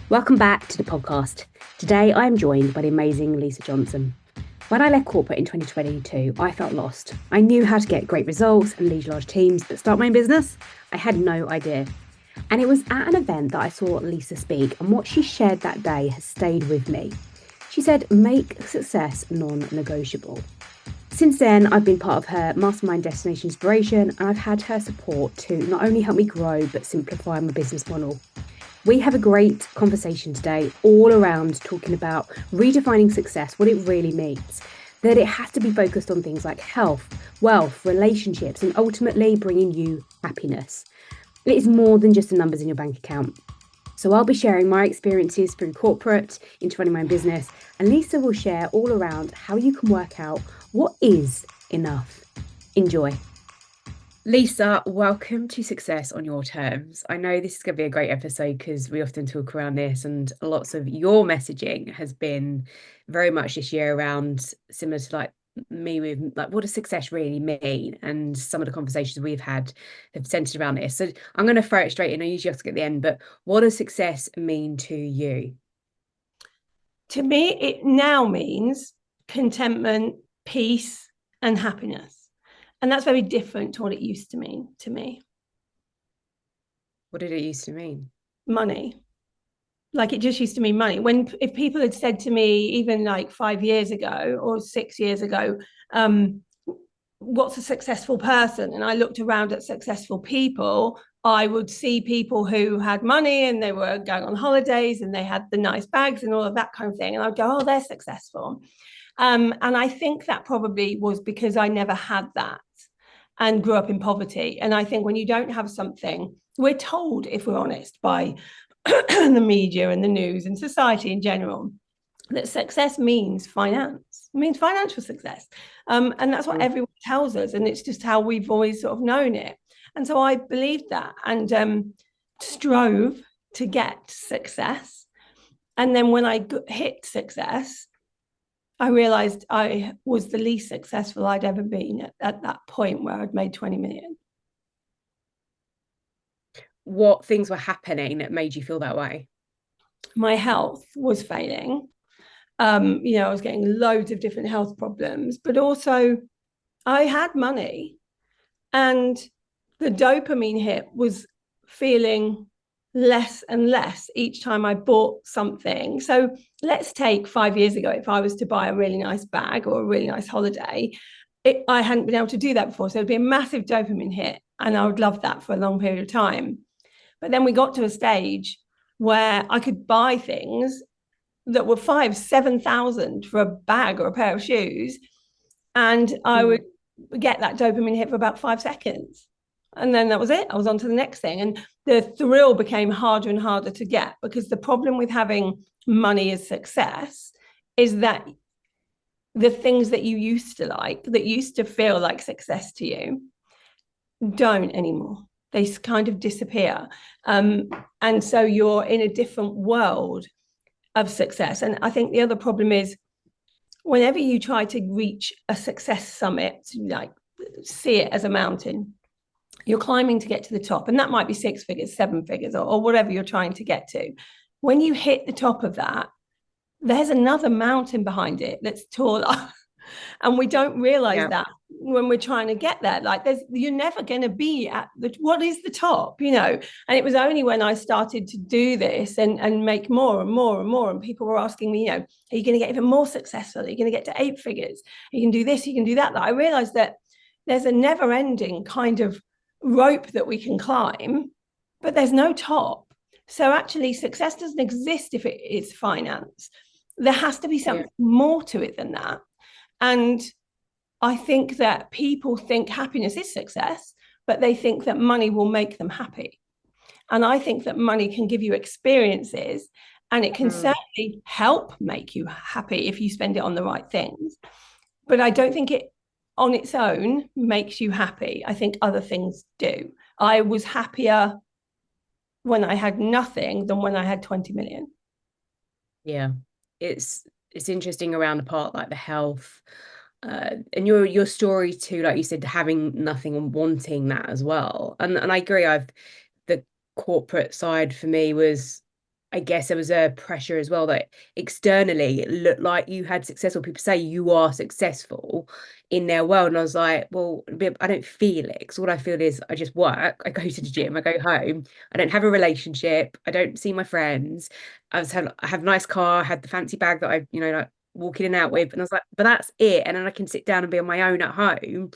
Welcome back to the podcast. Today I am joined by the amazing Lisa Johnson. When I left corporate in 2022, I felt lost. I knew how to get great results and lead large teams, but start my own business? I had no idea. And it was at an event that I saw Lisa speak, and what she shared that day has stayed with me. She said, make success non-negotiable. Since then, I've been part of her Mastermind Destination Inspiration, and I've had her support to not only help me grow, but simplify my business model. We have a great conversation today all around talking about redefining success, what it really means, that it has to be focused on things like health, wealth, relationships, and ultimately bringing you happiness. It is more than just the numbers in your bank account. So I'll be sharing my experiences through corporate into running my own business, and Lisa will share all around how you can work out what is enough. Enjoy. Lisa, welcome to Success on Your Terms. I know this is going to be a great episode because we often talk around this, and lots of your messaging has been very much this year around similar to like me with like what does success really mean, and some of the conversations we've had have centered around this. So I'm going to throw it straight in. I usually have to get the end, but what does success mean to you? To me, it now means contentment, peace, and happiness. And that's very different to what it used to mean to me. What did it used to mean? Money. Like it just used to mean money. If people had said to me, even like 5 years ago or 6 years ago, what's a successful person? And I looked around at successful people, I would see people who had money and they were going on holidays and they had the nice bags and all of that kind of thing. And I'd go, oh, they're successful. And I think that probably was because I never had that and grew up in poverty. And I think when you don't have something, we're told, if we're honest, by the media and the news and society in general, that success means finance, it means financial success. And that's what everyone tells us. And it's just how we've always sort of known it. And so I believed that and strove to get success. And then when I hit success, I realized I was the least successful I'd ever been at that point where I'd made 20 million. What things were happening that made you feel that way? My health was failing. I was getting loads of different health problems, but also I had money and the dopamine hit was feeling less and less each time I bought something. So let's take 5 years ago, if I was to buy a really nice bag or a really nice holiday, I hadn't been able to do that before. So it'd be a massive dopamine hit. And I would love that for a long period of time. But then we got to a stage where I could buy things that were 7,000 for a bag or a pair of shoes. And I would get that dopamine hit for about 5 seconds. And then that was it. I was on to the next thing. And the thrill became harder and harder to get because the problem with having money as success is that the things that you used to like, that used to feel like success to you, don't anymore. They kind of disappear. And so you're in a different world of success. And I think the other problem is whenever you try to reach a success summit, like see it as a mountain, you're climbing to get to the top. And that might be 6 figures, 7 figures, or whatever you're trying to get to. When you hit the top of that, there's another mountain behind it that's taller. And we don't realize that when we're trying to get there. Like you're never going to be at what is the top, and it was only when I started to do this and make more and more and more, and people were asking me, are you going to get even more successful, are you going to get to 8 figures, you can do this, you can do that I realized that there's a never ending kind of rope that we can climb, but there's no top. So actually success doesn't exist if it is finance. There has to be something more to it than that. And I think that people think happiness is success, but they think that money will make them happy. And I think that money can give you experiences and it can certainly help make you happy if you spend it on the right things. But I don't think it on its own makes you happy. I think other things do. I was happier when I had nothing than when I had 20 million. Yeah, it's interesting around the part like the health, and your story too, like you said, having nothing and wanting that as well. And I agree. The corporate side for me was I guess there was a pressure as well that externally it looked like you had successful people say you are successful in their world. And I was like, well, I don't feel it. Because all I feel is I just work, I go to the gym, I go home, I don't have a relationship, I don't see my friends. I have a nice car, I had the fancy bag that I, like walk in and out with. And I was like, but that's it. And then I can sit down and be on my own at home.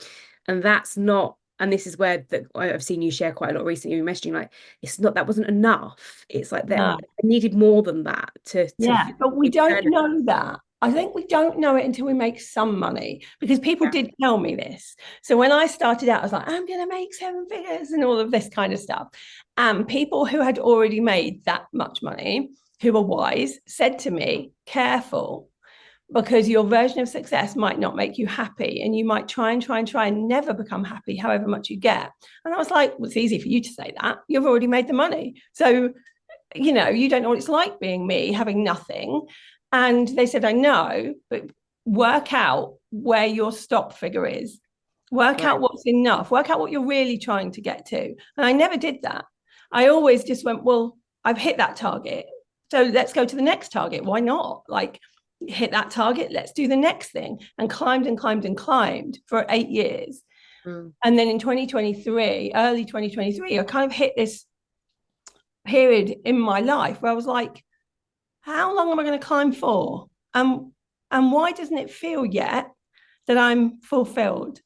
And that's not, and this is where I've seen you share quite a lot recently with messaging, like it's not, that wasn't enough. It's like that No. I needed more than that to Yeah, but we don't externally. know that. I think we don't know it until we make some money because people Yeah. did tell me this. So when I started out, I was like, I'm going to make 7 figures and all of this kind of stuff. And people who had already made that much money, who were wise, said to me, careful, because your version of success might not make you happy and you might try and try and try and never become happy, however much you get. And I was like, well, it's easy for you to say that. You've already made the money. So you don't know what it's like being me, having nothing. And they said, I know, but work out where your stop figure is. Work Right. out what's enough. Work out what you're really trying to get to. And I never did that. I always just went, well, I've hit that target. So let's go to the next target. Why not? Like, hit that target. Let's do the next thing. And climbed and climbed and climbed for 8 years. Mm. And then in 2023, early 2023, I kind of hit this period in my life where I was like, how long am I going to climb for? And why doesn't it feel yet that I'm fulfilled?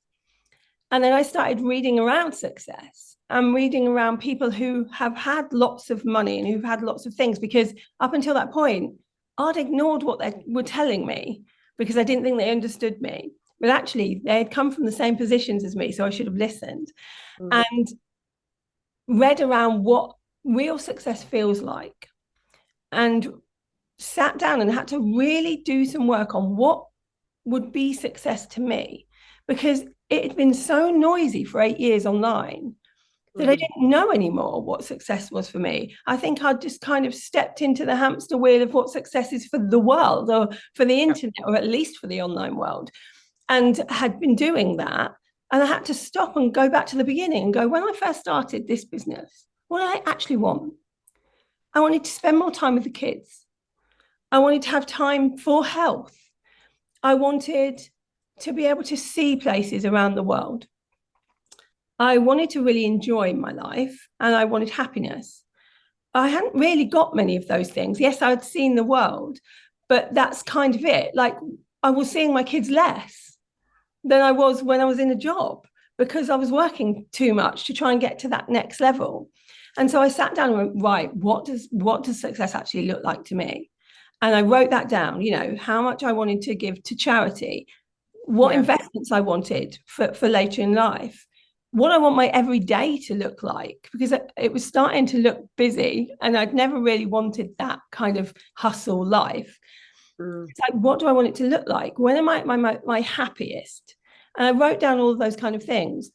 And then I started reading around success and reading around people who have had lots of money and who've had lots of things, because up until that point, I'd ignored what they were telling me because I didn't think they understood me. But actually, they had come from the same positions as me, so I should have listened Mm. and read around what real success feels like, and sat down and had to really do some work on what would be success to me, because it had been so noisy for 8 years online that I Mm. didn't know anymore what success was for me. I think I'd just kind of stepped into the hamster wheel of what success is for the world or for the Yeah. internet, or at least for the online world, and had been doing that. And I had to stop and go back to the beginning and go, when I first started this business, what did I actually want? I wanted to spend more time with the kids. I wanted to have time for health. I wanted to be able to see places around the world. I wanted to really enjoy my life and I wanted happiness. I hadn't really got many of those things. Yes, I'd seen the world, but that's kind of it. Like, I was seeing my kids less than I was when I was in a job because I was working too much to try and get to that next level. And so I sat down and went, right, what does success actually look like to me? And I wrote that down, how much I wanted to give to charity, what Yeah. investments I wanted for later in life, what I want my everyday to look like, because it was starting to look busy and I'd never really wanted that kind of hustle life. Mm. It's like, what do I want it to look like? When am I at my happiest? And I wrote down all of those kind of things.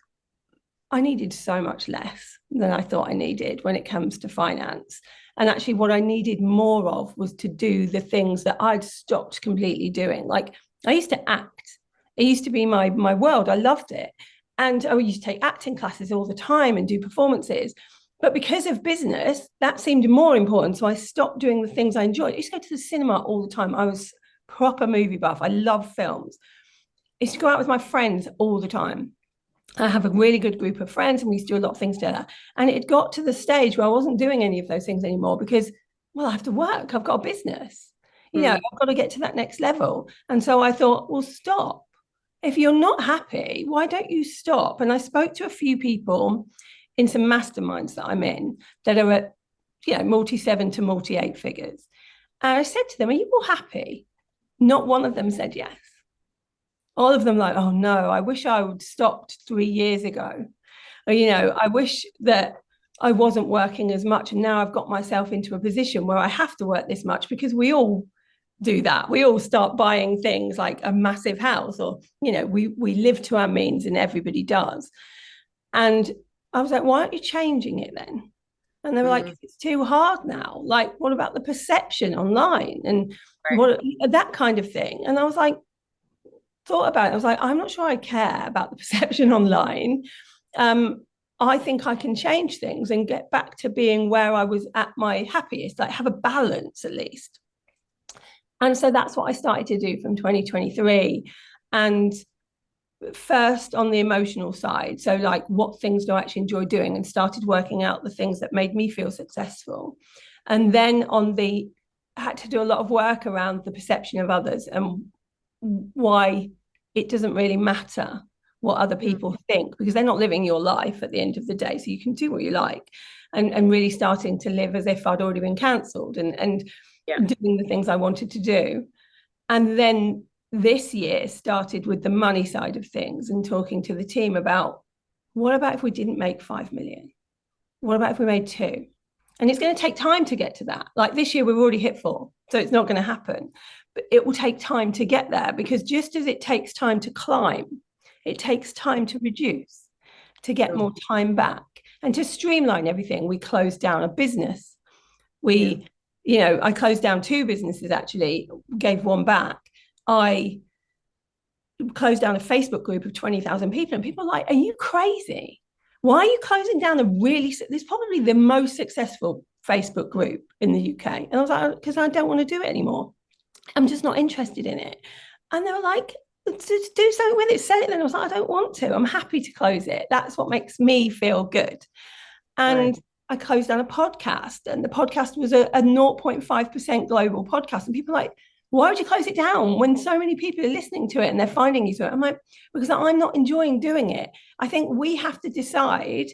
I needed so much less than I thought I needed when it comes to finance. And actually, what I needed more of was to do the things that I'd stopped completely doing. Like, I used to act. It used to be my world. I loved it. And I used to take acting classes all the time and do performances. But because of business, that seemed more important. So I stopped doing the things I enjoyed. I used to go to the cinema all the time. I was proper movie buff. I love films. I used to go out with my friends all the time. I have a really good group of friends and we used to do a lot of things together. And it got to the stage where I wasn't doing any of those things anymore because, well, I have to work. I've got a business. Mm. I've got to get to that next level. And so I thought, well, stop. If you're not happy, why don't you stop? And I spoke to a few people in some masterminds that I'm in that are at, multi 7 to multi 8 figures. And I said to them, are you all happy? Not one of them said yes. All of them like, oh no, I wish I would stopped 3 years ago. Or, I wish that I wasn't working as much. And now I've got myself into a position where I have to work this much, because we all do that. We all start buying things like a massive house, or, we live to our means and everybody does. And I was like, why aren't you changing it then? And they were like, Mm. it's too hard now. Like, what about the perception online and Right. what that kind of thing? And I was like, thought about it. I was like, I'm not sure I care about the perception online. Um, I think I can change things and get back to being where I was at my happiest, like have a balance at least. And so that's what I started to do from 2023. And first on the emotional side, so like what things do I actually enjoy doing, and started working out the things that made me feel successful. And then I had to do a lot of work around the perception of others and why it doesn't really matter what other people think, because they're not living your life at the end of the day, so you can do what you like. And really starting to live as if I'd already been cancelled, and Yeah. doing the things I wanted to do. And then this year started with the money side of things and talking to the team about, what about if we didn't make 5 million? What about if we made 2? And it's going to take time to get to that. Like this year, we've already hit 4, so it's not going to happen. But it will take time to get there, because just as it takes time to climb, it takes time to reduce, to get more time back, and to streamline everything. We closed down a business. I closed down 2 businesses, actually, gave one back. I closed down a Facebook group of 20,000 people, and people are like, are you crazy? Why are you closing down this probably the most successful Facebook group in the UK? And I was like, because I don't want to do it anymore. I'm just not interested in it. And they were like, just do something with it, sell it. Then I was like, I don't want to. I'm happy to close it. That's what makes me feel good. And I closed down a podcast, and the podcast was a 0.5% global podcast. And people are like, why would you close it down when so many people are listening to it and they're finding you to it? I'm like, because I'm not enjoying doing it. I think we have to decide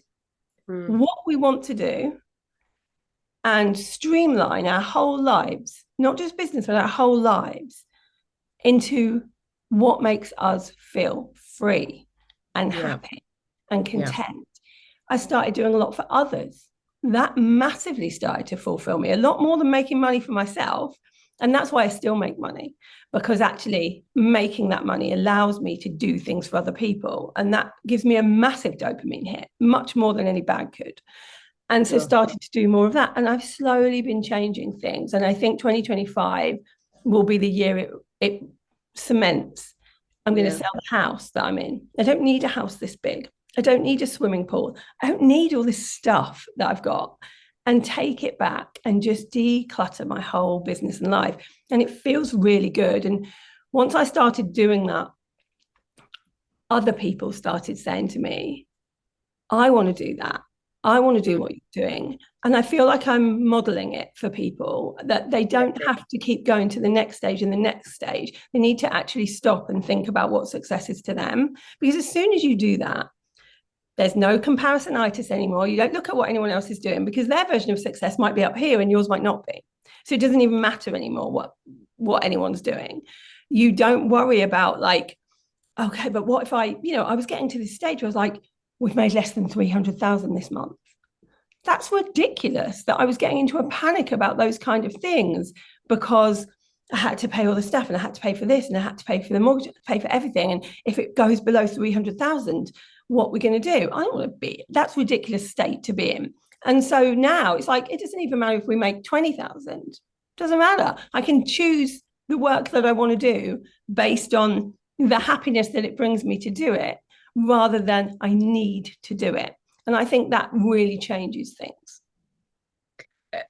what we want to do and streamline our whole lives, not just business, but our whole lives, into what makes us feel free and happy and content. I started doing a lot for others. That massively started to fulfill me, a lot more than making money for myself. And that's why I still make money, because actually making that money allows me to do things for other people. And that gives me a massive dopamine hit, much more than any bag could. And so started to do more of that. And I've slowly been changing things. And I think 2025 will be the year it cements. I'm going to sell the house that I'm in. I don't need a house this big. I don't need a swimming pool. I don't need all this stuff that I've got, and take it back and just declutter my whole business and life. And it feels really good. And once I started doing that, other people started saying to me, I want to do that. I want to do what you're doing. And I feel like I'm modeling it for people, that they don't have to keep going to the next stage and the next stage. They need to actually stop and think about what success is to them. Because as soon as you do that, there's no comparisonitis anymore. You don't look at what anyone else is doing, because their version of success might be up here and yours might not be. So it doesn't even matter anymore what anyone's doing. You don't worry about like, okay, but what if I was getting to this stage where I was like, we've made less than 300,000 this month. That's ridiculous, that I was getting into a panic about those kind of things, because I had to pay all the stuff, and I had to pay for this, and I had to pay for the mortgage, pay for everything. And if it goes below 300,000, what we're going to do? I don't want to be, that's a ridiculous state to be in. And so now it's like, it doesn't even matter if we make 20,000, doesn't matter. I can choose the work that I want to do based on the happiness that it brings me to do it, rather than I need to do it. And I think that really changes things.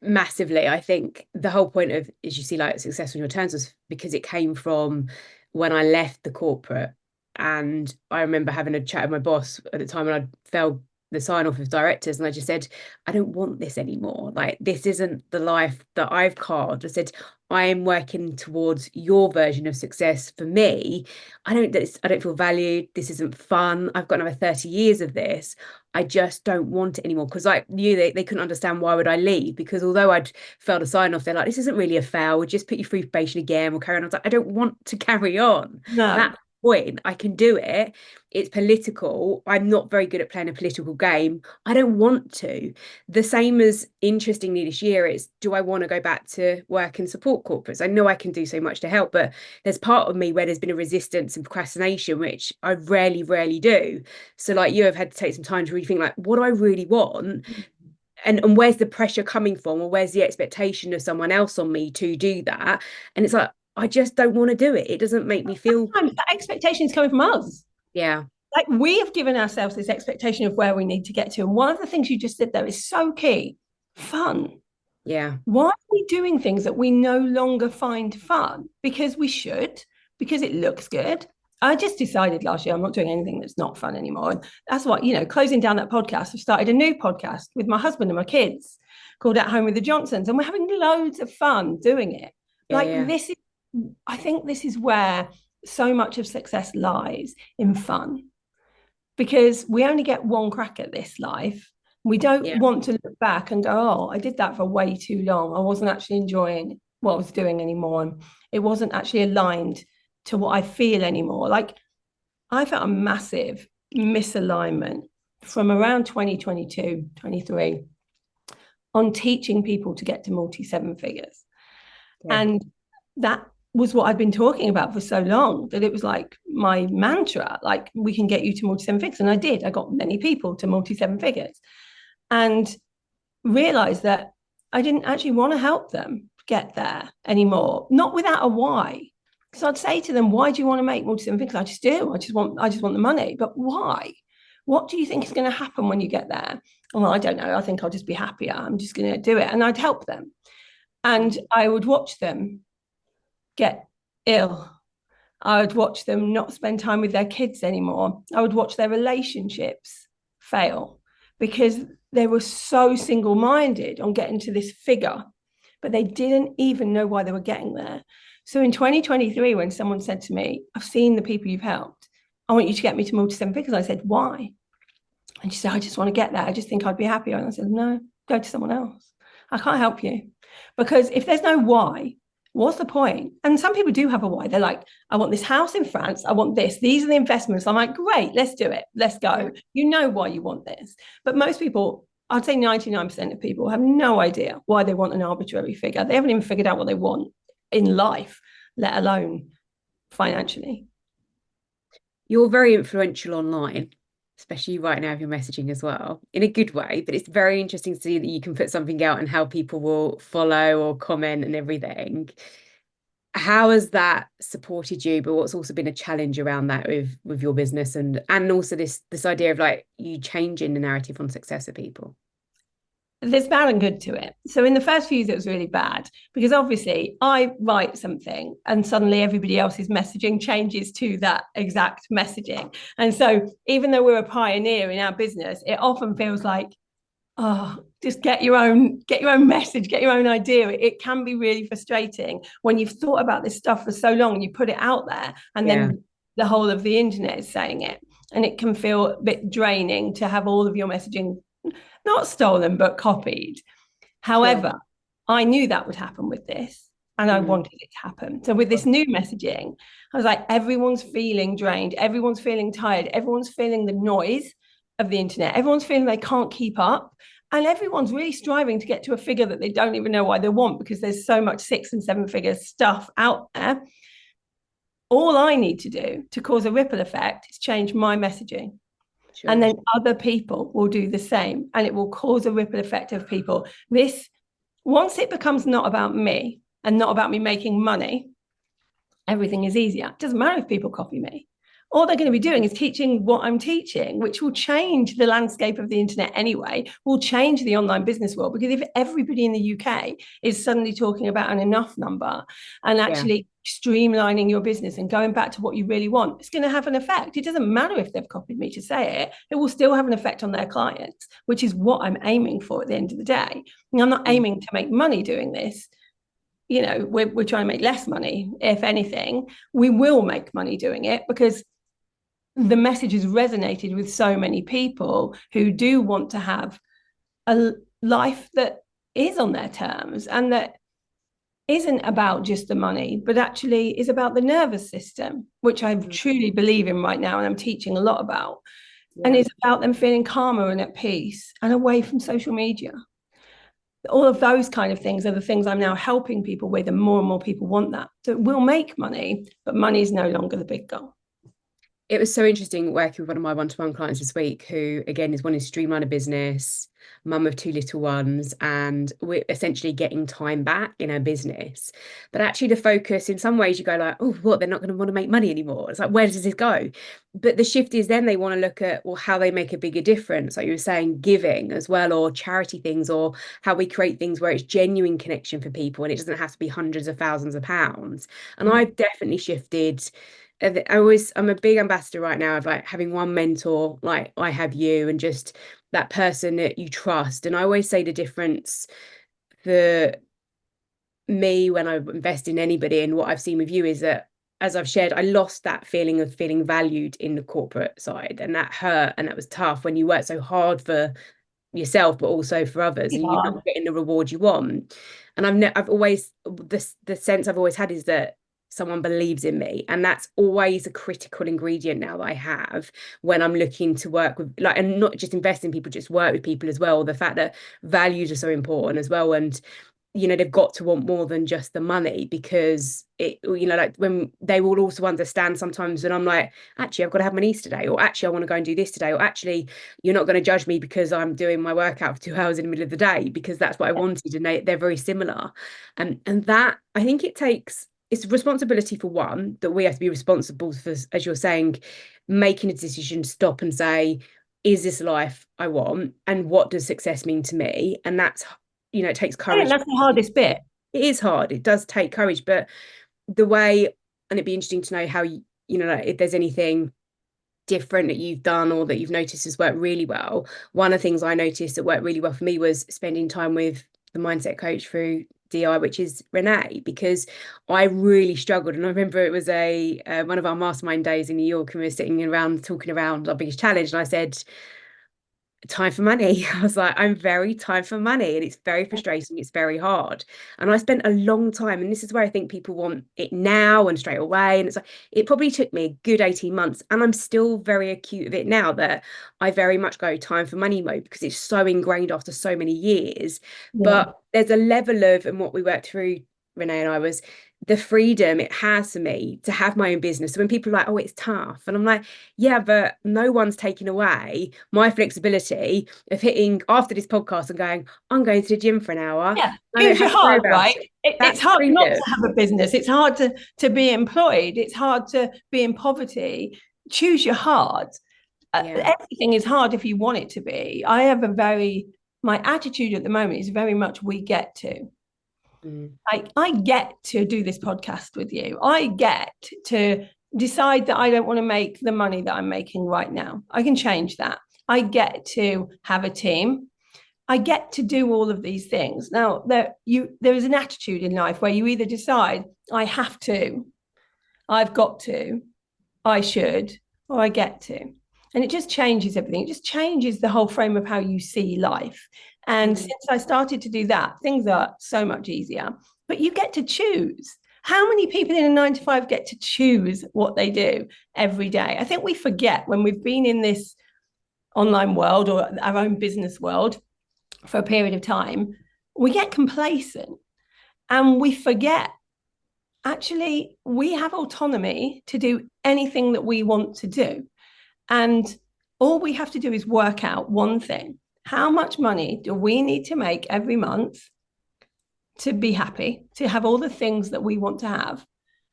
Massively. I think the whole point of, as you see, like success on your terms, was because it came from when I left the corporate. And I remember having a chat with my boss at the time, and I fell the sign off of directors, and I just said, I don't want this anymore. Like, this isn't the life that I've carved. I said, I am working towards your version of success. For me, I don't feel valued. This isn't fun. I've got another 30 years of this. I just don't want it anymore. Because like you, they couldn't understand why would I leave, because although I'd failed a sign off, they're like, this isn't really a fail, we'll just put you through probation again, we'll carry on. I was like, I don't want to carry on. No. That point, I can do it. It's political. I'm not very good at playing a political game. I don't want to. The same as, interestingly, this year, it's, do I want to go back to work and support corporates? I know I can do so much to help, but there's part of me where there's been a resistance and procrastination, which I rarely do. So like you have had to take some time to really think, like, what do I really want? And where's the pressure coming from, or where's the expectation of someone else on me to do that? And it's like, I just don't want to do it. It doesn't make me feel. Sometimes that expectation is coming from us. Yeah. like we have given ourselves this expectation of where we need to get to. And one of the things you just said there is so key: fun. Yeah. Why are we doing things that we no longer find fun? Because we should, because it looks good. I just decided last year I'm not doing anything that's not fun anymore. And that's what, closing down that podcast, I've started a new podcast with my husband and my kids called At Home with the Johnsons. And we're having loads of fun doing it. Yeah. Like Yeah. I think this is where so much of success lies, in fun, because we only get one crack at this life. We don't Yeah. want to look back and go, oh, I did that for way too long. I wasn't actually enjoying what I was doing anymore. And it wasn't actually aligned to what I feel anymore. Like I felt a massive misalignment from around 2022, 23 on teaching people to get to multi seven figures. Yeah. And that was what I'd been talking about for so long, that it was like my mantra, like we can get you to multi seven figures. And I did. I got many people to multi seven figures and realized that I didn't actually want to help them get there anymore, not without a why. So I'd say to them, why do you want to make multi seven figures? I just do. I just want the money. But why? What do you think is going to happen when you get there? Well, I don't know. I think I'll just be happier. I'm just going to do it. And I'd help them. And I would watch them get ill. I would watch them not spend time with their kids anymore. I would watch their relationships fail because they were so single-minded on getting to this figure, but they didn't even know why they were getting there. So in 2023, when someone said to me, I've seen the people you've helped, I want you to get me to multi-seven figures, I said, why? And she said, I just want to get there. I just think I'd be happier. And I said, no, go to someone else. I can't help you. Because if there's no why, what's the point? And some people do have a why. They're like, I want this house in France. I want this. These are the investments. I'm like, great, let's do it. Let's go. Yeah. You know why you want this. But most people, I'd say 99% of people have no idea why they want an arbitrary figure. They haven't even figured out what they want in life, let alone financially. You're very influential online, especially right now with your messaging as well, in a good way. But it's very interesting to see that you can put something out and how people will follow or comment and everything. How has that supported you? But what's also been a challenge around that with your business and also this idea of like you changing the narrative on success of people? There's bad and good to it. So in the first few years, it was really bad because obviously I write something and suddenly everybody else's messaging changes to that exact messaging. And so even though we're a pioneer in our business, it often feels like, oh, just get your own message, get your own idea. It can be really frustrating when you've thought about this stuff for so long and you put it out there and Yeah. then the whole of the internet is saying it. And it can feel a bit draining to have all of your messaging not stolen, but copied. Sure. However, I knew that would happen with this and I Mm. wanted it to happen. So with this new messaging, I was like, everyone's feeling drained, everyone's feeling tired, everyone's feeling the noise of the internet, everyone's feeling they can't keep up. And everyone's really striving to get to a figure that they don't even know why they want because there's so much 6 and 7 figure stuff out there. All I need to do to cause a ripple effect is change my messaging. And Sure. then other people will do the same and it will cause a ripple effect of people. This, once it becomes not about me and not about me making money, everything is easier. It doesn't matter if people copy me. All they're going to be doing is teaching what I'm teaching, which will change the landscape of the internet anyway, will change the online business world. Because if everybody in the UK is suddenly talking about an enough number and Yeah. actually streamlining your business and going back to what you really want, it's going to have an effect. It doesn't matter if they've copied me to say it, it will still have an effect on their clients, which is what I'm aiming for at the end of the day. And I'm not Mm. aiming to make money doing this. We're trying to make less money. If anything, we will make money doing it because the message has resonated with so many people who do want to have a life that is on their terms and that isn't about just the money, but actually is about the nervous system, which I Mm. truly believe in right now and I'm teaching a lot about. And Yeah. it's about them feeling calmer and at peace and away from social media. All of those kind of things are the things I'm now helping people with, and more people want that. So it will make money, but money is no longer the big goal. It was so interesting working with one of my one-to-one clients this week, who again is wanting to streamline a business, mum of two little ones, and we're essentially getting time back in her business. But actually, the focus in some ways, you go like, oh, what? They're not going to want to make money anymore. It's like, where does this go? But the shift is then they want to look at, well, how they make a bigger difference. Like you were saying, giving as well, or charity things, or how we create things where it's genuine connection for people, and it doesn't have to be hundreds of thousands of pounds. And Mm. I've definitely shifted. I'm a big ambassador right now of like having one mentor, like I have you, and just that person that you trust. And I always say the difference for me when I invest in anybody and what I've seen with you is that, as I've shared, I lost that feeling of feeling valued in the corporate side, and that hurt and that was tough when you work so hard for yourself but also for others, and you're Yeah. not getting the reward you want. And I've always, the sense I've always had is that someone believes in me, and that's always a critical ingredient now that I have when I'm looking to work with, like, and not just invest in people, just work with people as well. The fact that values are so important as well, and they've got to want more than just the money, because like when they will also understand sometimes when I'm like, actually, I've got to have my niece today, or actually, I want to go and do this today, or actually, you're not going to judge me because I'm doing my workout for 2 hours in the middle of the day, because that's what I wanted, and they're very similar. And that, I think it's a responsibility for one, that we have to be responsible for, as you're saying, making a decision, stop and say, is this life I want? And what does success mean to me? And that's, it takes I think courage. that's the hardest bit. It is hard. It does take courage, but the way, and it'd be interesting to know how like if there's anything different that you've done or that you've noticed has worked really well. One of the things I noticed that worked really well for me was spending time with the mindset coach through DI, which is Renee, because I really struggled. And I remember it was a one of our mastermind days in New York, and we were sitting around talking around our biggest challenge, and I said, time for money. I was like, I'm very time for money, and it's very frustrating. It's very hard. And I spent a long time, and this is where I think people want it now and straight away. And it's like, it probably took me a good 18 months, and I'm still very acute of it now, that I very much go time for money mode because it's so ingrained after so many years. Yeah. But there's a level of, and what we worked through, Renee and I, was the freedom it has for me to have my own business. So when people are like, oh, it's tough, and I'm like, yeah, but no one's taking away my flexibility of hitting after this podcast and going, I'm going to the gym for an hour. Yeah. I don't Choose your have to worry heart, about right? it. It's That's hard not freedom. to have a business. It's hard to be employed. It's hard to be in poverty. Choose your heart. Yeah. Everything is hard if you want it to be. My attitude at the moment is very much we get to. Mm. I get to do this podcast with you. I get to decide that I don't want to make the money that I'm making right now. I can change that. I get to have a team. I get to do all of these things. Now, there is an attitude in life where you either decide I have to, I've got to, I should, or I get to. And it just changes everything. It just changes the whole frame of how you see life. And Mm. since I started to do that, things are so much easier. But you get to choose. How many people in a 9 to 5 get to choose what they do every day? I think we forget when we've been in this online world or our own business world for a period of time, we get complacent and we forget actually we have autonomy to do anything that we want to do. And all we have to do is work out one thing. How much money do we need to make every month to be happy, to have all the things that we want to have?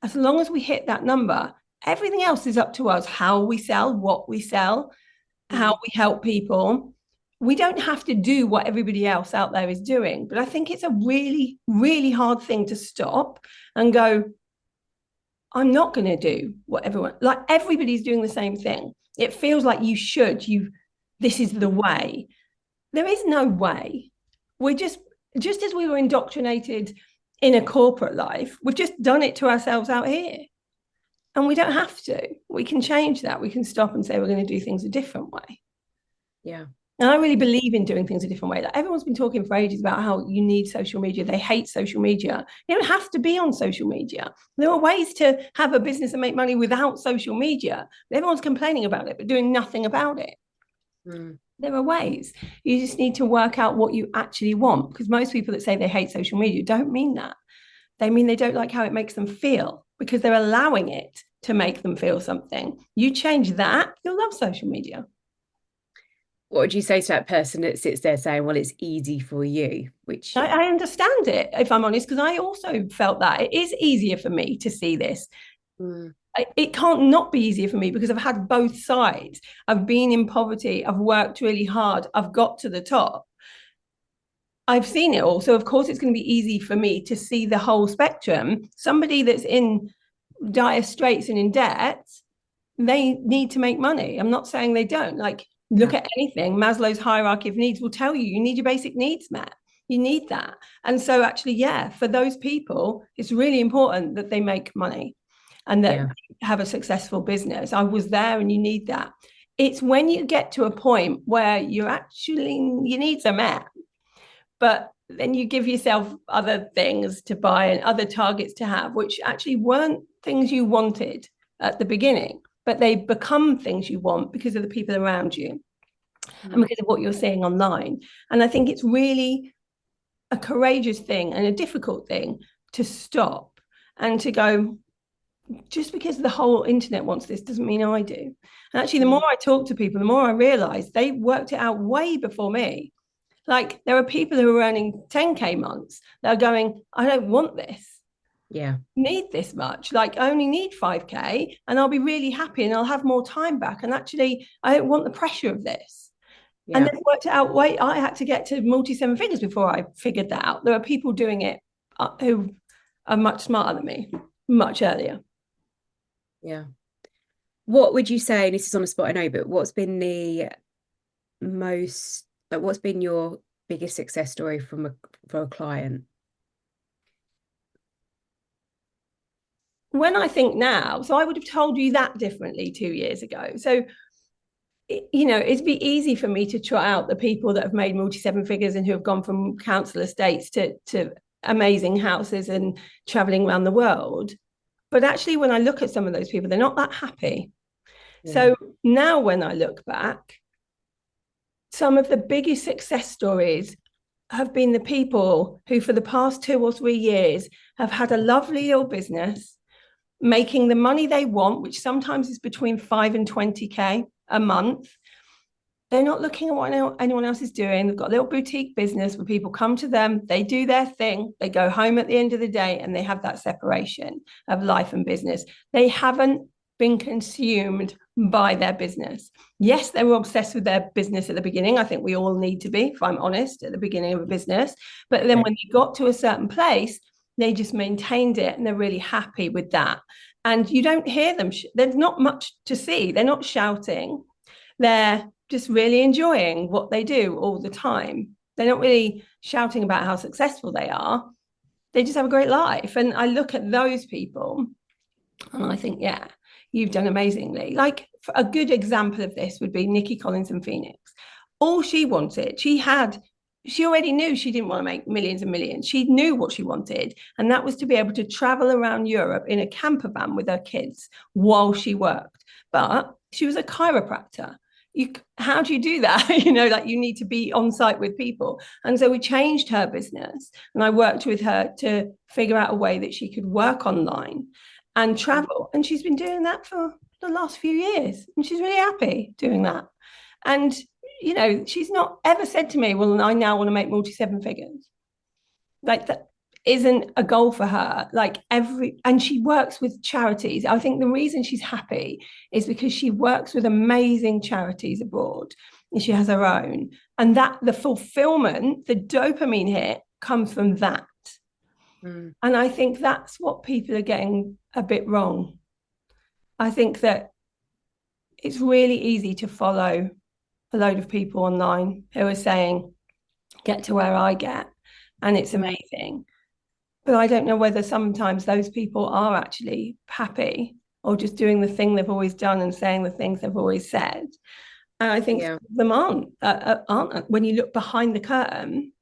As long as we hit that number, everything else is up to us. How we sell, what we sell, how Mm. we help people. We don't have to do what everybody else out there is doing. But I think it's a really, really hard thing to stop and go, I'm not going to do what everyone, like everybody's doing the same thing. It feels like this is the way. There is no way. We're just as we were indoctrinated in a corporate life, we've just done it to ourselves out here. And we don't have to. We can change that. We can stop and say we're going to do things a different way. Yeah. And I really believe in doing things a different way. Like everyone's been talking for ages about how you need social media. They hate social media. You don't have to be on social media. There are ways to have a business and make money without social media. Everyone's complaining about it, but doing nothing about it. Mm. There are ways. You just need to work out what you actually want, because most people that say they hate social media don't mean that. they mean they don't like how it makes them feel because they're allowing it to make them feel something. You change that, you'll love social media. What would you say to that person that sits there saying, well, it's easy for you, which, I understand it, if I'm honest, because I also felt that it is easier for me to see this. mm, It can't not be easier for me because I've had both sides. I've been in poverty, I've worked really hard, I've got to the top. I've seen it all. So, of course, it's going to be easy for me to see the whole spectrum. Somebody that's in dire straits and in debt, they need to make money. I'm not saying they don't. Like, look yeah, at anything. Maslow's hierarchy of needs will tell you need your basic needs met. You need that. And so, actually, yeah, for those people, it's really important that they make money and that yeah, they have a successful business. I was there and you need that. It's when you get to a point where you're actually, your needs are met, but then you give yourself other things to buy and other targets to have, which actually weren't things you wanted at the beginning, but they become things you want because of the people around you and mm, because of what you're seeing online. And I think it's really a courageous thing and a difficult thing to stop and to go, just because the whole internet wants this doesn't mean I do. And actually, the more mm, I talk to people, the more I realize they worked it out way before me. Like, there are people who are earning 10K months that are going, I don't want this, yeah, need this much. Like, I only need 5K and I'll be really happy and I'll have more time back. And actually, I don't want the pressure of this. And yeah. then worked it out. Wait, I had to get to multi seven figures before I figured that out. There are people doing it who are much smarter than me, much earlier. Yeah. What would you say, and this is on the spot, I know, but what's been the most, like, what's been your biggest success story from for a client? When I think now, so I would have told you that differently 2 years ago. So, it'd be easy for me to trot out the people that have made multi seven figures and who have gone from council estates to amazing houses and traveling around the world. But actually, when I look at some of those people, they're not that happy. Yeah. So now when I look back, some of the biggest success stories have been the people who, for the past 2 or 3 years, have had a lovely little business, making the money they want, which sometimes is between 5 and 20K a month. They're not looking at what anyone else is doing. They've got a little boutique business where people come to them, they do their thing, they go home at the end of the day, and they have that separation of life and business. They haven't been consumed by their business. Yes, they were obsessed with their business at the beginning. I think we all need to be, if I'm honest, at the beginning of a business. But then when they got to a certain place, they just maintained it and they're really happy with that. And you don't hear them. There's not much to see. They're not shouting. They're just really enjoying what they do all the time. They're not really shouting about how successful they are. They just have a great life. And I look at those people and I think, yeah, you've done amazingly. Like, a good example of this would be Nikki Collins in Phoenix. All she wanted, she already knew she didn't want to make millions and millions. She knew what she wanted, and that was to be able to travel around Europe in a camper van with her kids while she worked. But she was a chiropractor. How do you do that? Like, you need to be on site with people. And so we changed her business, and I worked with her to figure out a way that she could work online and travel. And she's been doing that for the last few years, and she's really happy doing that. And she's not ever said to me, well, I now want to make multi seven figures. Like, that isn't a goal for her. Like, and she works with charities. I think the reason she's happy is because she works with amazing charities abroad and she has her own. And that the fulfillment, the dopamine hit comes from that. Mm, And I think that's what people are getting a bit wrong. I think that it's really easy to follow a load of people online who are saying, get to where I get, and it's mm, amazing. But I don't know whether sometimes those people are actually happy or just doing the thing they've always done and saying the things they've always said. And I think yeah. them aren't. When you look behind the curtain,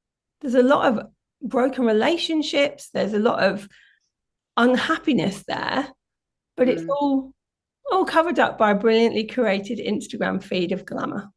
there's a lot of broken relationships. There's a lot of unhappiness there, but it's Mm. all covered up by a brilliantly curated Instagram feed of glamour.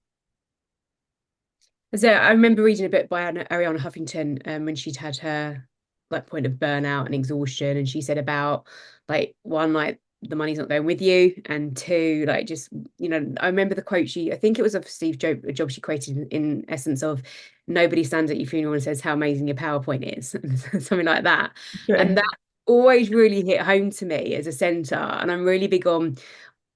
So I remember reading a bit by Ariana Huffington when she'd had her. like point of burnout and exhaustion. And she said about like one, like the money's not going with you, and two, like just, I remember the quote, I think it was of Steve Jobs, a job she created in essence of nobody stands at your funeral and says how amazing your PowerPoint is, something like that. And True. that always really hit home to me as a center. And I'm really big on,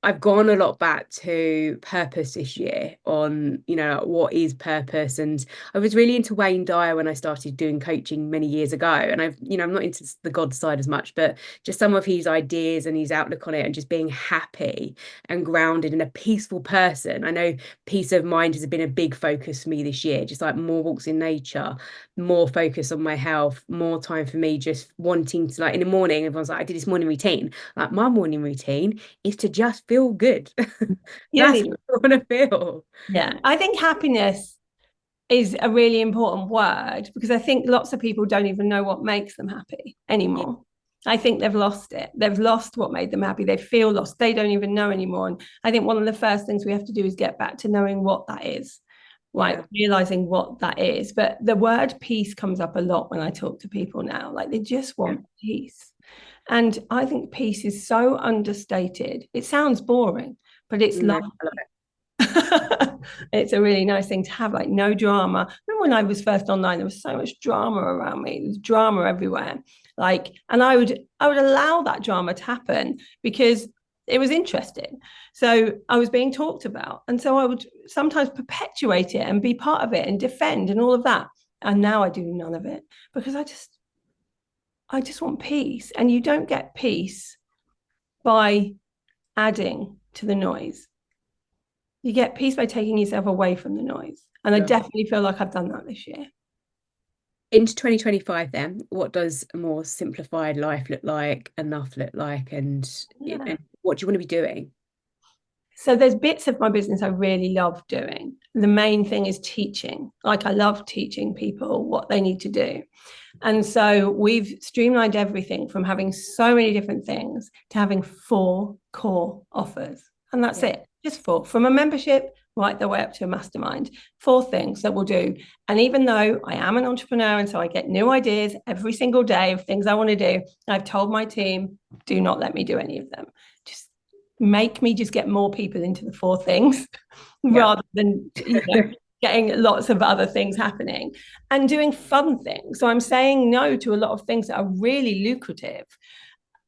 I've gone a lot back to purpose this year on, what is purpose. And I was really into Wayne Dyer when I started doing coaching many years ago. And I'm not into the God side as much, but just some of his ideas and his outlook on it and just being happy and grounded and a peaceful person. I know peace of mind has been a big focus for me this year, just like more walks in nature, more focus on my health, more time for me just wanting to, like in the morning, everyone's like, I did this morning routine. Like my morning routine is to just feel good. You don't That's need. how I want to feel. Yeah, I think happiness is a really important word because I think lots of people don't even know what makes them happy Yeah, anymore. I think they've lost it. They've lost what made them happy. They feel lost. They don't even know anymore. And I think one of the first things we have to do is get back to knowing what that is, like yeah, realizing what that is. But the word peace comes up a lot when I talk to people now. Like they just yeah. want peace. And I think peace is so understated. It sounds boring, but it's No, love. I love it. It's a really nice thing to have, like no drama. Remember when I was first online, there was so much drama around me. There was drama everywhere. Like, and I would allow that drama to happen because it was interesting. So I was being talked about. And so I would sometimes perpetuate it and be part of it and defend and all of that. And now I do none of it because I just want peace. And you don't get peace by adding to the noise. You get peace by taking yourself away from the noise. And I Love. definitely feel like I've done that this year. Into 2025 then, what does a more simplified life look like, enough look like, Yeah. and what do you want to be doing? So there's bits of my business I really love doing. The main thing is teaching. Like I love teaching people what they need to do. And so we've streamlined everything from having so many different things to having 4 core offers. And that's Yeah. it, just 4 from a membership right the way up to a mastermind. 4 things that we'll do. And even though I am an entrepreneur and so I get new ideas every single day of things I want to do, I've told my team, do not let me do any of them. Just make me just get more people into the 4 things Yeah. rather than getting lots of other things happening and doing fun things. So I'm saying no to a lot of things that are really lucrative,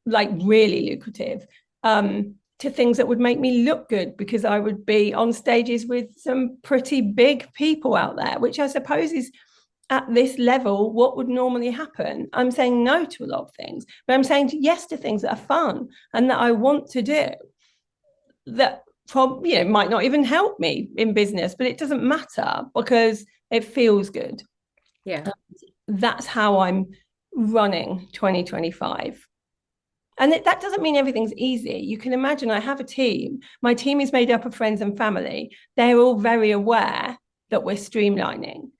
like really lucrative, to things that would make me look good because I would be on stages with some pretty big people out there, which I suppose is at this level what would normally happen. I'm saying no to a lot of things, but I'm saying yes to things that are fun and that I want to do that probably might not even help me in business, but it doesn't matter because it feels good. Yeah. That's how I'm running 2025. And that doesn't mean everything's easy. You can imagine I have a team. My team is made up of friends and family. They're all very aware that we're streamlining.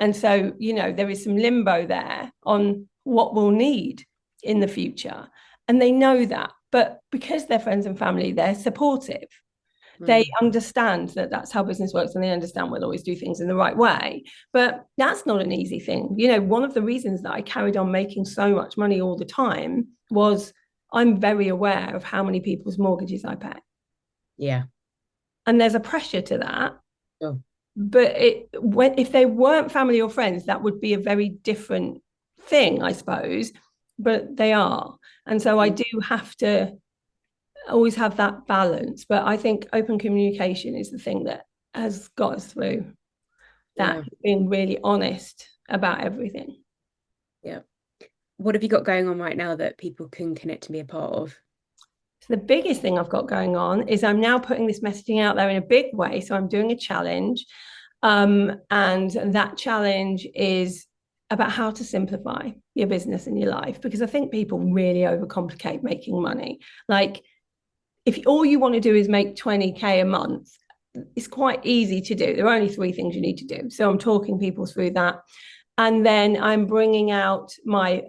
And so, there is some limbo there on what we'll need in the future. And they know that. But because they're friends and family, they're supportive. They Mm. understand that that's how business works and they understand we'll always do things in the right way. But that's not an easy thing. One of the reasons that I carried on making so much money all the time was I'm very aware of how many people's mortgages I pay. Yeah. And there's a pressure to that. Oh, But if they weren't family or friends, that would be a very different thing, I suppose. But they are. And so I do have to always have that balance. But I think open communication is the thing that has got us through yeah. that, being really honest about everything. Yeah. What have you got going on right now that people can connect to be a part of? So the biggest thing I've got going on is I'm now putting this messaging out there in a big way. So I'm doing a challenge. And that challenge is about how to simplify your business and your life, because I think people really overcomplicate making money. Like, if all you want to do is make 20K a month, it's quite easy to do. There are only 3 things you need to do. So I'm talking people through that. And then I'm bringing out my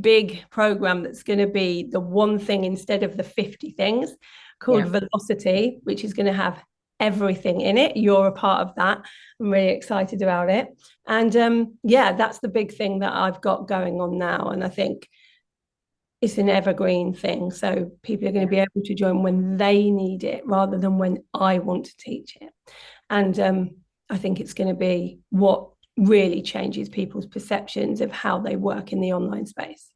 big program that's going to be the one thing instead of the 50 things, called Yeah. Velocity, which is going to have everything in it. You're a part of that. I'm really excited about it. And yeah, that's the big thing that I've got going on now. And I think it's an evergreen thing. So people are going to Yeah. be able to join when they need it rather than when I want to teach it. And I think it's going to be what really changes people's perceptions of how they work in the online space.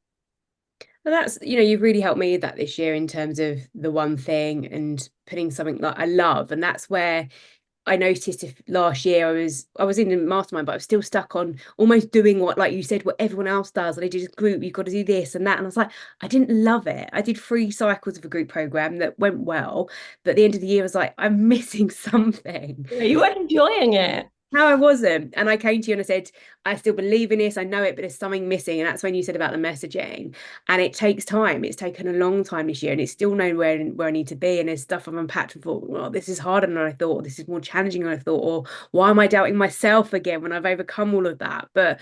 Well, that's, you've really helped me with that this year in terms of the one thing and putting something that I love. And that's where I noticed if last year I was in a mastermind, but I was still stuck on almost doing what, like you said, what everyone else does. And they did this group, you've got to do this and that. And I was like, I didn't love it. I did 3 cycles of a group program that went well. But at the end of the year, I was like, I'm missing something. Yeah, you were enjoying it. No, I wasn't. And I came to you and I said, I still believe in this. I know it, but there's something missing. And that's when you said about the messaging. And it takes time. It's taken a long time this year and it's still known where I need to be. And there's stuff I've unpacked and thought, well, this is harder than I thought. This is more challenging than I thought. Or why am I doubting myself again when I've overcome all of that? But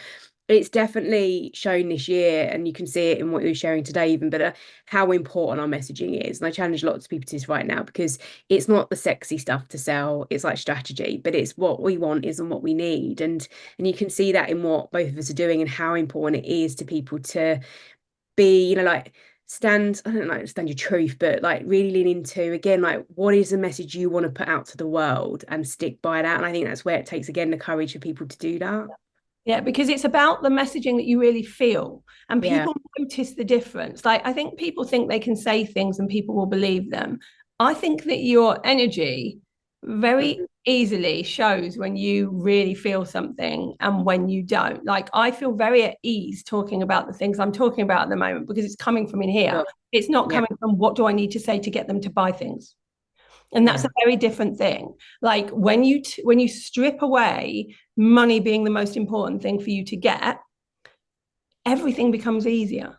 it's definitely shown this year, and you can see it in what you're sharing today, even better, how important our messaging is. And I challenge lots of people to this right now because it's not the sexy stuff to sell. It's like strategy, but it's what we want is and what we need. And you can see that in what both of us are doing and how important it is to people to be, like stand, I don't know, stand your truth, but like really lean into again, like what is the message you want to put out to the world and stick by that. And I think that's where it takes again the courage for people to do that. Yeah, because it's about the messaging that you really feel, and Yeah. people notice the difference. Like, I think people think they can say things and people will believe them. I think that your energy very Mhm. easily shows when you really feel something and when you don't. Like, I feel very at ease talking about the things I'm talking about at the moment because it's coming from in here. Sure. It's not Yeah. coming from what do I need to say to get them to buy things. And that's a Yeah. very different thing. Like when you strip away money being the most important thing for you to get, everything becomes easier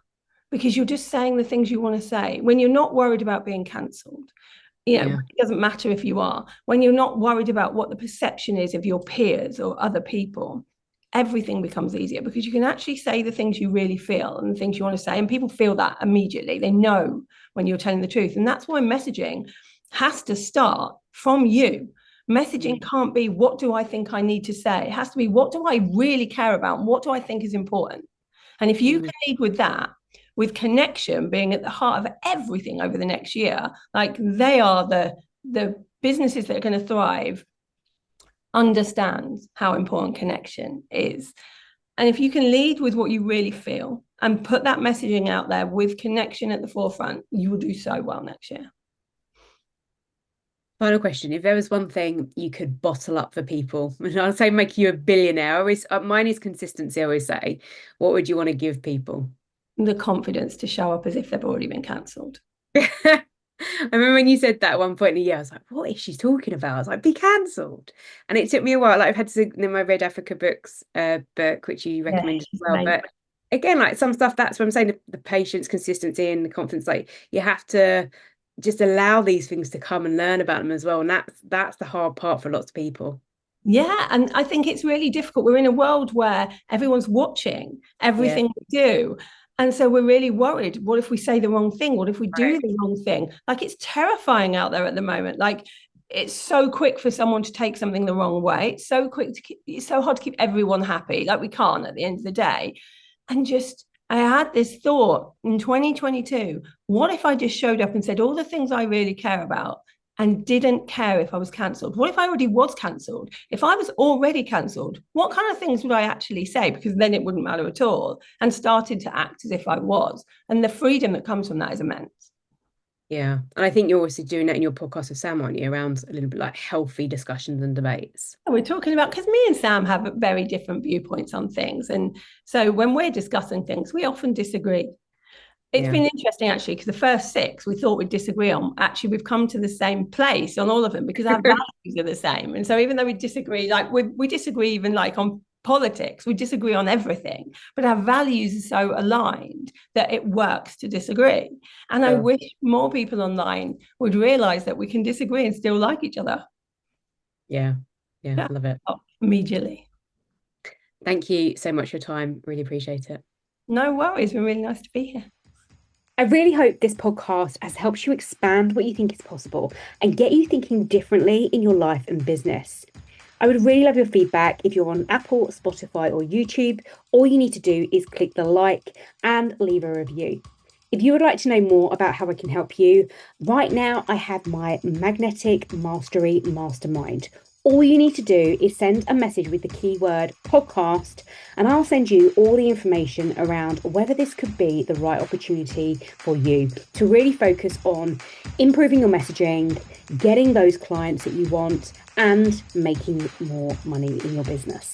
because you're just saying the things you want to say. When you're not worried about being cancelled, Yeah. it doesn't matter if you are. When you're not worried about what the perception is of your peers or other people, everything becomes easier because you can actually say the things you really feel and the things you want to say. And people feel that immediately. They know when you're telling the truth. And that's why messaging has to start from you. Messaging Mm. can't be, what do I think I need to say? It has to be, what do I really care about? And what do I think is important? And if you Mm. can lead with that, with connection being at the heart of everything over the next year, like they are the businesses that are going to thrive, understand how important connection is. And if you can lead with what you really feel and put that messaging out there with connection at the forefront, you will do so well next year. Final question. If there was one thing you could bottle up for people, and I'd say make you a billionaire, I always, mine is consistency, I always say. What would you want to give people? The confidence to show up as if they've already been cancelled. I remember when you said that at one point in the year, I was like, what is she talking about? I was like, be cancelled. And it took me a while. Like I've had to in my Red Africa books book, which you Yeah, recommended as she's well. amazing. But again, like some stuff, that's what I'm saying, the patience, consistency, and the confidence, like you have to just allow these things to come and learn about them as well. And that's the hard part for lots of people. Yeah, and I think it's really difficult. We're in a world where everyone's watching Yeah. everything we do. And so we're really worried. What if we say the wrong thing? What if we do Right. the wrong thing? Like it's terrifying out there at the moment. Like it's so quick for someone to take something the wrong way. It's so quick to keep, it's so hard to keep everyone happy. Like we can't at the end of the day. And just I had this thought in 2022, what if I just showed up and said all the things I really care about and didn't care if I was cancelled? What if I already was cancelled? If I was already cancelled, what kind of things would I actually say? Because then it wouldn't matter at all. And started to act as if I was. And the freedom that comes from that is immense. Yeah. And I think you're also doing that in your podcast with Sam, aren't you? Around a little bit like healthy discussions and debates. We're talking about because me and Sam have very different viewpoints on things. And so when we're discussing things, we often disagree. It's Yeah. been interesting actually because the first six we thought we'd disagree on. Actually, we've come to the same place on all of them because our values are the same. And so even though we disagree, like we disagree even like on politics, we disagree on everything, but our values are so aligned that it works to disagree. And I Sure. wish more people online would realize that we can disagree and still like each other. Yeah. Yeah. Yeah. Love it. Oh, immediately. Thank you so much for your time. Really appreciate it. No worries. It's been really nice to be here. I really hope this podcast has helped you expand what you think is possible and get you thinking differently in your life and business. I would really love your feedback. If you're on Apple, Spotify, or YouTube, all you need to do is click the like and leave a review. If you would like to know more about how I can help you, right now I have my Magnetic Mastery Mastermind. All you need to do is send a message with the keyword podcast, and I'll send you all the information around whether this could be the right opportunity for you to really focus on improving your messaging, getting those clients that you want, and making more money in your business.